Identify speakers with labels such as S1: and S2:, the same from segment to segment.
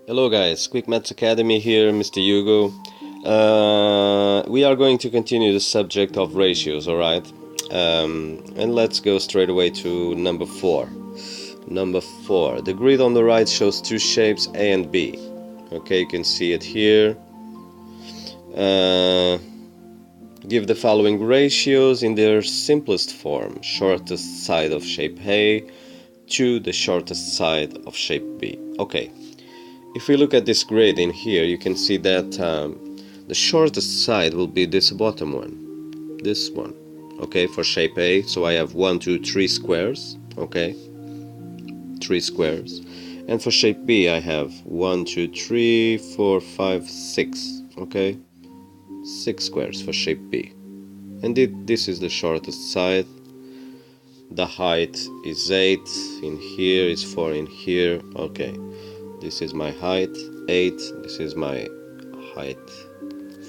S1: Hello guys, Quick Maths Academy here, Mr. Hugo. We are going to continue the subject of ratios, alright? And let's go straight away to number 4. Number 4. The grid on the right shows two shapes A and B. Okay, you can see it here. Give the following ratios in their simplest form. Shortest side of shape A to the shortest side of shape B. Okay. If we look at this grid in here, you can see that the shortest side will be this bottom one, this one, okay, for shape A. So I have 1, 2, 3 squares, okay, 3 squares, and for shape B I have 1, 2, 3, 4, 5, 6, okay, 6 squares for shape B, and this is the shortest side. The height is 8 in here, is 4 in here, okay. This is my height, 8, this is my height,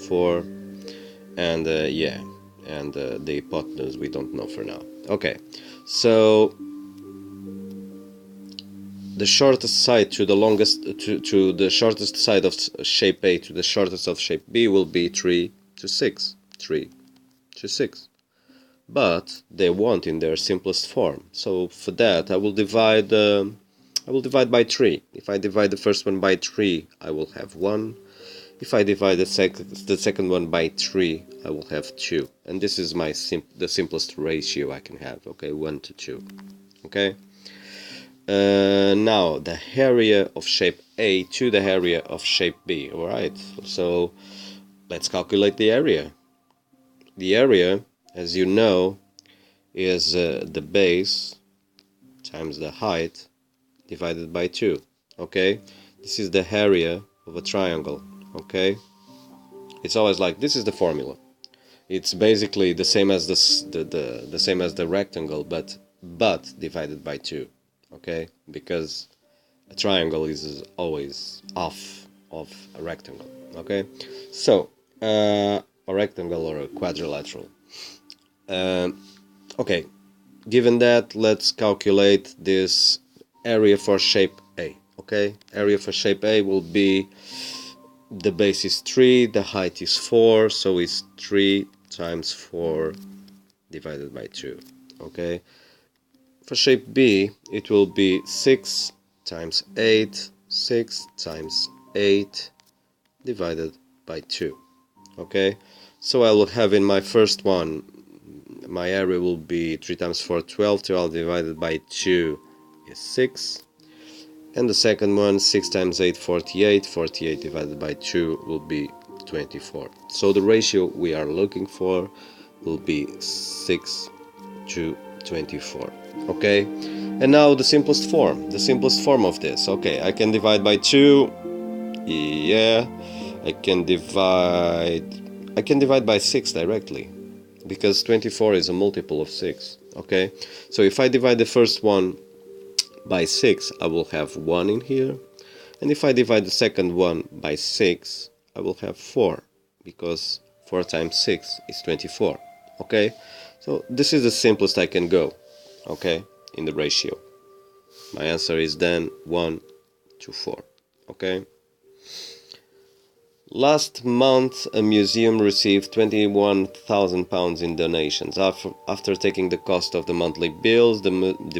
S1: 4, and yeah, and the hypotenuse we don't know for now. Okay, so the shortest side to the longest, to the shortest side of shape A to the shortest of shape B will be 3 to 6, 3 to 6. But they want in their simplest form, so for that I will divide by 3. If I divide the first one by 3, I will have 1. If I divide the second one by 3, I will have 2. And this is my the simplest ratio I can have, okay, 1 to 2. Okay? Now, the area of shape A to the area of shape B, alright? So, let's calculate the area. The area, as you know, is the base times the height divided by 2, okay? This is the area of a triangle, okay? It's always like this is the formula. It's basically the same as the same as the rectangle, but divided by 2, okay? Because a triangle is always half of a rectangle, okay? So a rectangle or a quadrilateral. Okay, given that, let's calculate this area for shape A, okay? Area for shape A will be, the base is 3, the height is 4, so it's 3 times 4 divided by 2, okay? For shape B, it will be 6 times 8, 6 times 8 divided by 2, okay? So I will have in my first one, my area will be 3 times 4, 12, 12 divided by 2 is 6, and the second one, 6 times 8, 48, 48 divided by 2 will be 24. So the ratio we are looking for will be 6 to 24, okay? And now the simplest form of this, okay, I can divide by 2, yeah, I can divide by 6 directly, because 24 is a multiple of 6, okay? So if I divide the first one by 6, I will have 1 in here, and if I divide the second one by 6, I will have 4, because 4 times 6 is 24, okay? So this is the simplest I can go, okay, in the ratio. My answer is then 1 to 4, okay? Last month, a museum received £21,000 in donations. After taking the cost of the monthly bills, the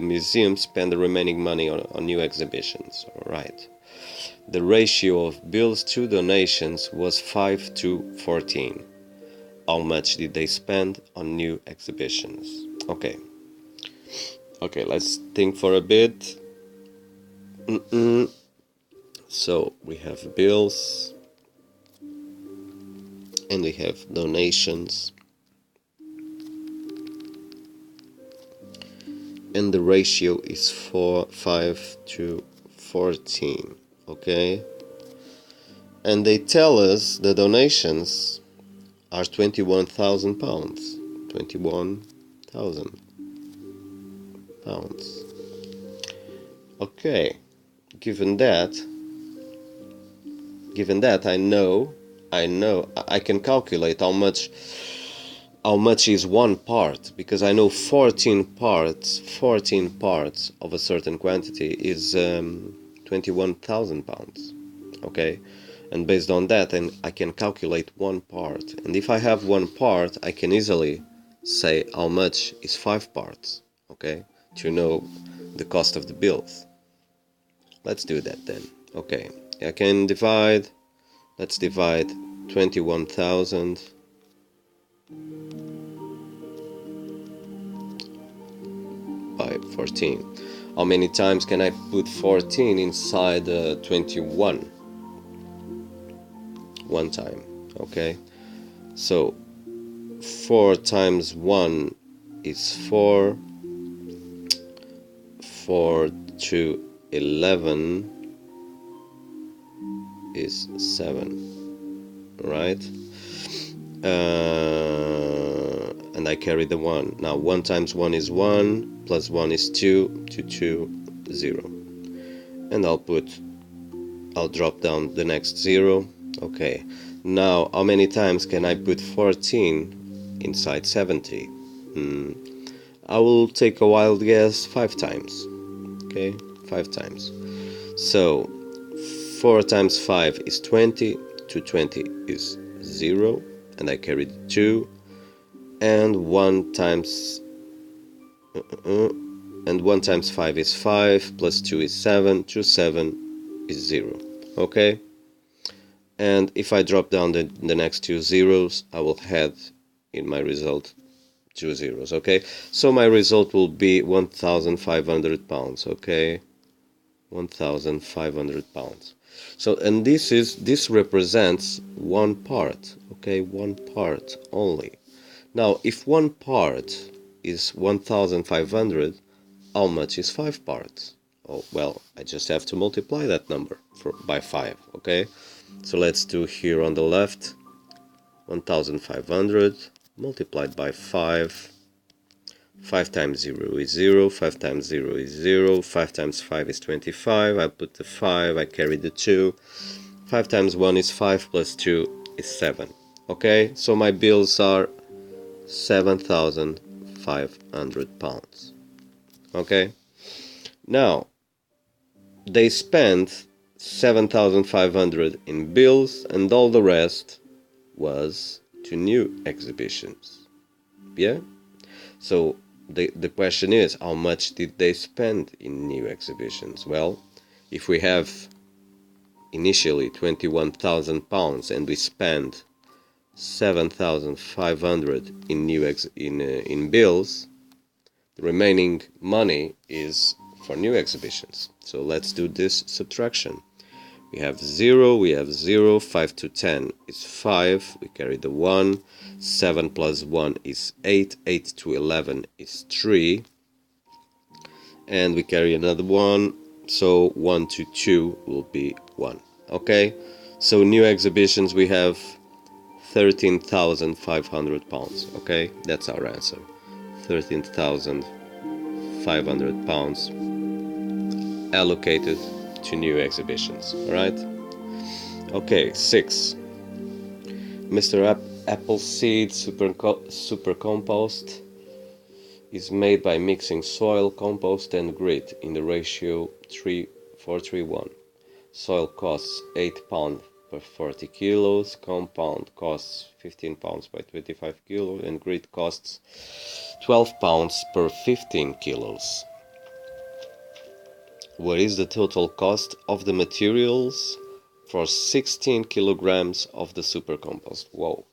S1: museum spent the remaining money on new exhibitions. Alright. The ratio of bills to donations was 5 to 14. How much did they spend on new exhibitions? Okay. Okay, let's think for a bit. So, we have bills, and we have donations, and the ratio is 5 to 14, okay? And they tell us the donations are £21,000. £21,000. Okay, given that I can calculate how much is one part, because I know 14 parts of a certain quantity is £21,000. okay? And based on that, and I can calculate one part. And if I have one part, I can easily say how much is 5 parts, okay? To know the cost of the bills. Let's do that then. Okay, I can divide, let's divide 21,000 by 14. How many times can I put 14 inside 21? One time, okay? So 4 times 1 is 4, 4 to 11 is 7, right? And I carry the 1. Now 1 times 1 is 1, plus 1 is 2, 2, 0. And I'll drop down the next 0. Okay, now how many times can I put 14 inside 70? I will take a wild guess, 5 times. Okay, 5 times. So 4 times 5 is 20, 20 is 0, and I carried 2, and 1 times 5 is 5, plus 2 is 7, 7 is 0, okay? And if I drop down the next 2 zeros, I will add in my result 2 zeros, okay? So my result will be 1,500 pounds, okay? 1,500 pounds. So, and this represents one part, okay? One part only. Now, if one part is 1,500, how much is 5 parts? Oh, well, I just have to multiply that number by 5, okay? So let's do here on the left, 1,500 multiplied by 5. 5 times 0 is 0, 5 times 0 is 0, 5 times 5 is 25, I put the 5, I carry the 2, 5 times 1 is 5, plus 2 is 7. Okay, so my bills are 7,500 pounds. Okay, now they spent 7,500 in bills, and all the rest was to new exhibitions. Yeah? So the question is, how much did they spend in new exhibitions? Well, if we have initially 21,000 pounds and we spend 7,500 in in bills, the remaining money is for new exhibitions. So let's do this subtraction. We have 0, 5 to 10 is 5, we carry the 1, 7 plus 1 is 8, 8 to 11 is 3, and we carry another 1, so 1 to 2 will be 1. Okay, so new exhibitions we have 13,500 pounds. Okay, that's our answer. 13,500 pounds allocated to new exhibitions. Alright? Okay, 6. Mr. Appleseed super compost is made by mixing soil, compost and grit in the ratio 3:4:1. Soil costs £8 per 40 kilos, compound costs £15 by 25 kilos, and grit costs £12 per 15 kilos. What is the total cost of the materials for 16 kilograms of the super compost? Whoa,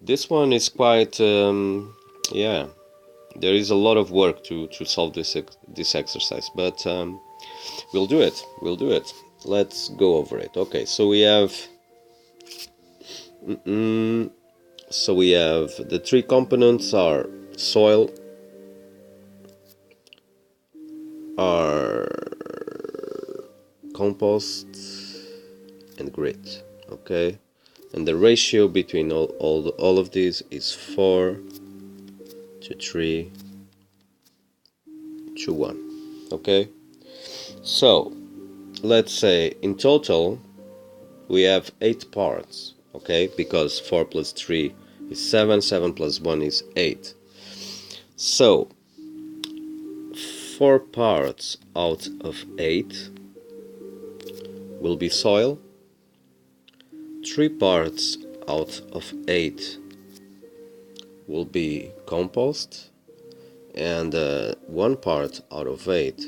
S1: this one is quite, yeah, there is a lot of work to solve this exercise, but we'll do it. Let's go over it. Okay, so we have the 3 components are soil, are compost, and grit. Okay, and the ratio between all of these is 4:3:1. Okay, so let's say in total we have 8 parts. Okay, because 4 plus 3 is 7, 7 plus 1 is 8. So 4 parts out of 8 will be soil, 3 parts out of 8 will be compost, and 1 part out of 8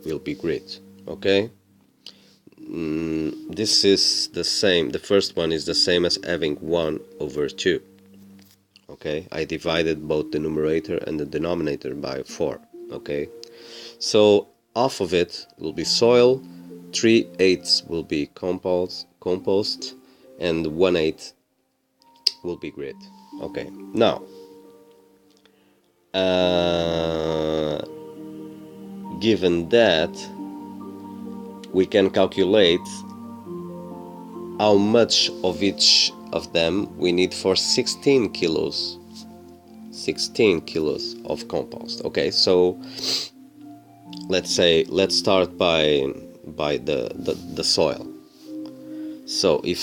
S1: will be grit. Okay, this is the same, the first one is the same as having 1 over 2. Okay, I divided both the numerator and the denominator by 4. Okay, so half of it will be soil, 3/8 will be compost, and 1/8 will be grit. Okay, now given that, we can calculate how much of each of them we need for 16 kilos of compost. Okay, so let's start by the soil. So if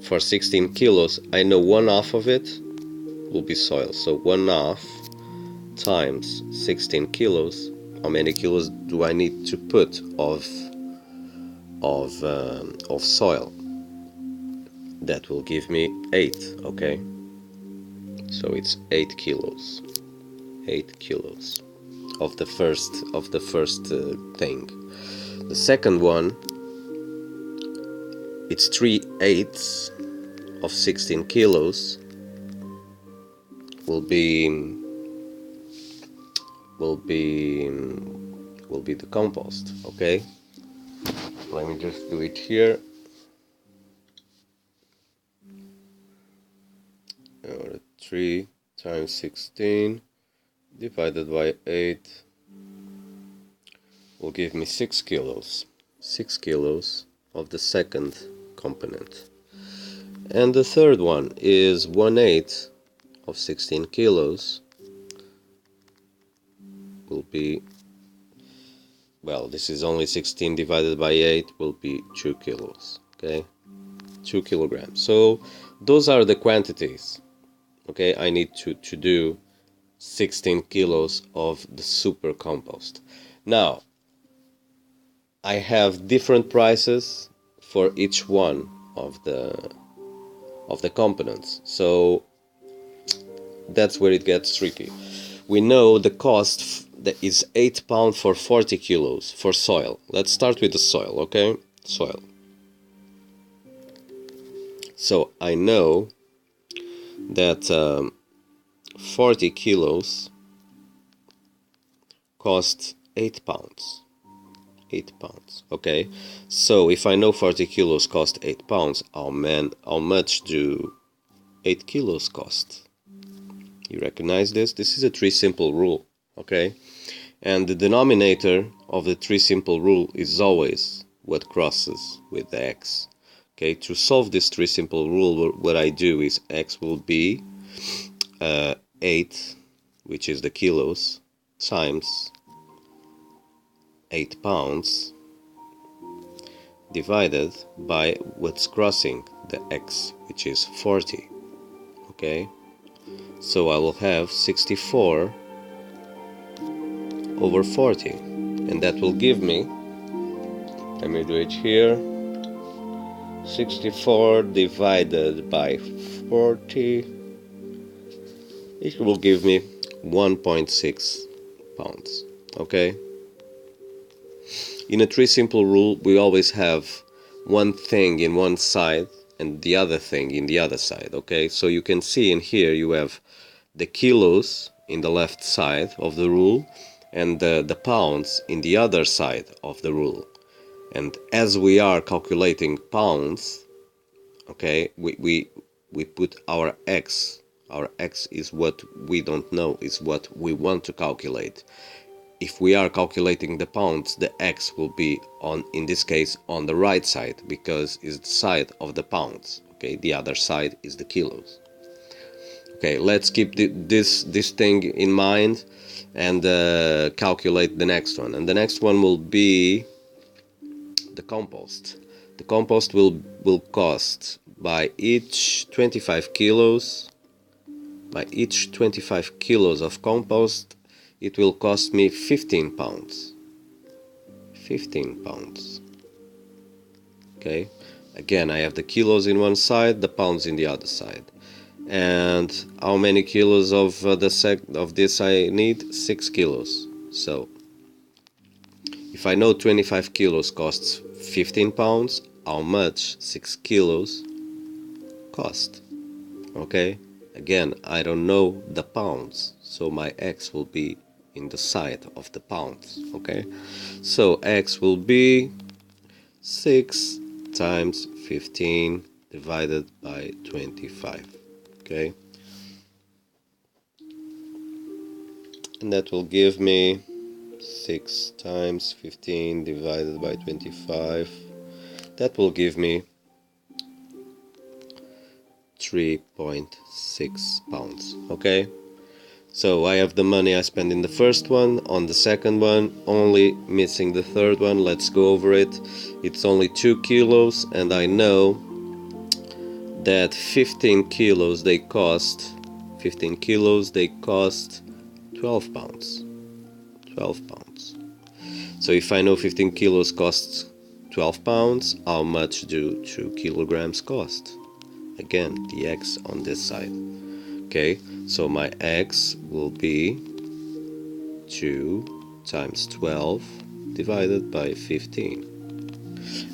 S1: for 16 kilos I know 1/2 of it will be soil, so 1/2 times 16 kilos, how many kilos do I need to put of soil? That will give me 8. Okay, so it's 8 kilos. 8 kilos of the first thing. The second one, it's 3/8 of 16 kilos will be the compost. Okay, let me just do it here. 3 times 16 divided by 8 will give me 6 kilos. 6 kilos of the second component. And the third one is 1/8 of 16 kilos will be, well, this is only 16 divided by 8 will be 2 kilos. Okay, 2 kilograms. So those are the quantities. Okay, I need to do 16 kilos of the super compost. Now, I have different prices for each one of the components, so that's where it gets tricky. We know the cost that is £8 for 40 kilos for soil. Let's start with the soil. Okay, soil. So I know that 40 kilos cost £8. £8. Okay, so if I know 40 kilos cost £8, how much do 8 kilos cost? You recognize this? This is a 3 simple rule. Okay, and the denominator of the 3 simple rule is always what crosses with the x. Okay, to solve this 3 simple rule, what I do is x will be 8, which is the kilos, times 8 pounds divided by what's crossing the x, which is 40. Okay, so I will have 64 over 40, and that will give me, let me do it here, 64 divided by 40, it will give me 1.6 pounds. Okay, in a 3 simple rule we always have one thing in one side and the other thing in the other side. Okay, so you can see in here you have the kilos in the left side of the rule and the pounds in the other side of the rule. And as we are calculating pounds, okay, we put our x. Our x is what we don't know, is what we want to calculate. If we are calculating the pounds, the x will be on, in this case, on the right side, because it's the side of the pounds. Okay, the other side is the kilos. Okay, let's keep this thing in mind and calculate the next one. And the next one will be the compost. The compost will cost, by each 25 kilos, of compost, it will cost me 15 pounds. 15 pounds. Okay, again, I have the kilos in one side, the pounds in the other side. And how many kilos of this I need? 6 kilos. So if I know 25 kilos costs 15 pounds, how much 6 kilos cost? Okay, again, I don't know the pounds, so my x will be in the side of the pounds. Okay, so x will be 6 times 15 divided by 25. Okay, and that will give me 6 times 15 divided by 25. That will give me 3.6 pounds. Okay, so I have the money I spent in the first one, on the second one, only missing the third one. Let's go over it. It's only 2 kilos, and I know that 15 kilos they cost 12 pounds. 12 pounds. So if I know 15 kilos costs 12 pounds, how much do 2 kilograms cost? Again, the x on this side. Okay, so my x will be 2 times 12 divided by 15.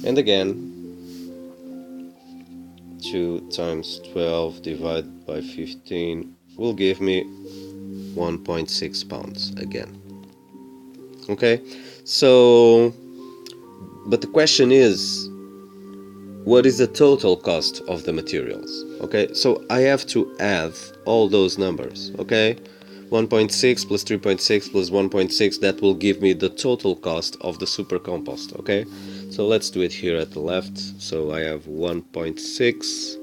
S1: And again, 2 times 12 divided by 15 will give me 1.6 pounds again. Okay, so, but the question is, what is the total cost of the materials? Okay, so I have to add all those numbers. Okay, 1.6 plus 3.6 plus 1.6, that will give me the total cost of the super compost. Okay, so let's do it here at the left. So I have 1.6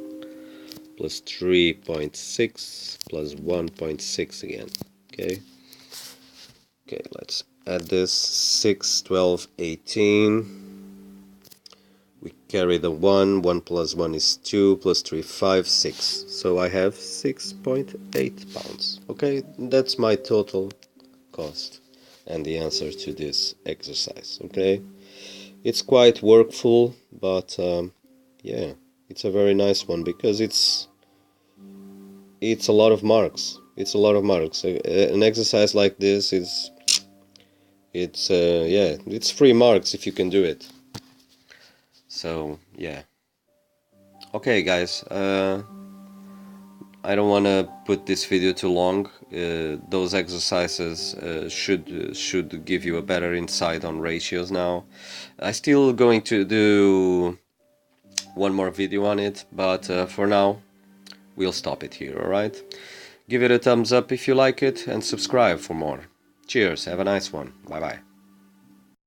S1: plus 3.6 plus 1.6 again. Okay, let's add this. 6, 12, 18. We carry the 1 plus 1 is 2, plus 3, 5, 6. So I have 6.8 pounds. Okay, that's my total cost and the answer to this exercise. Okay, it's quite workful, but yeah, it's a very nice one because it's a lot of marks. It's a lot of marks. An exercise like this is yeah, it's free marks if you can do it. So yeah. Okay, guys. I don't want to put this video too long. Those exercises should give you a better insight on ratios now. I'm still going to do one more video on it, but for now we'll stop it here, alright? Give it a thumbs up if you like it and subscribe for more. Cheers, have a nice one. Bye bye.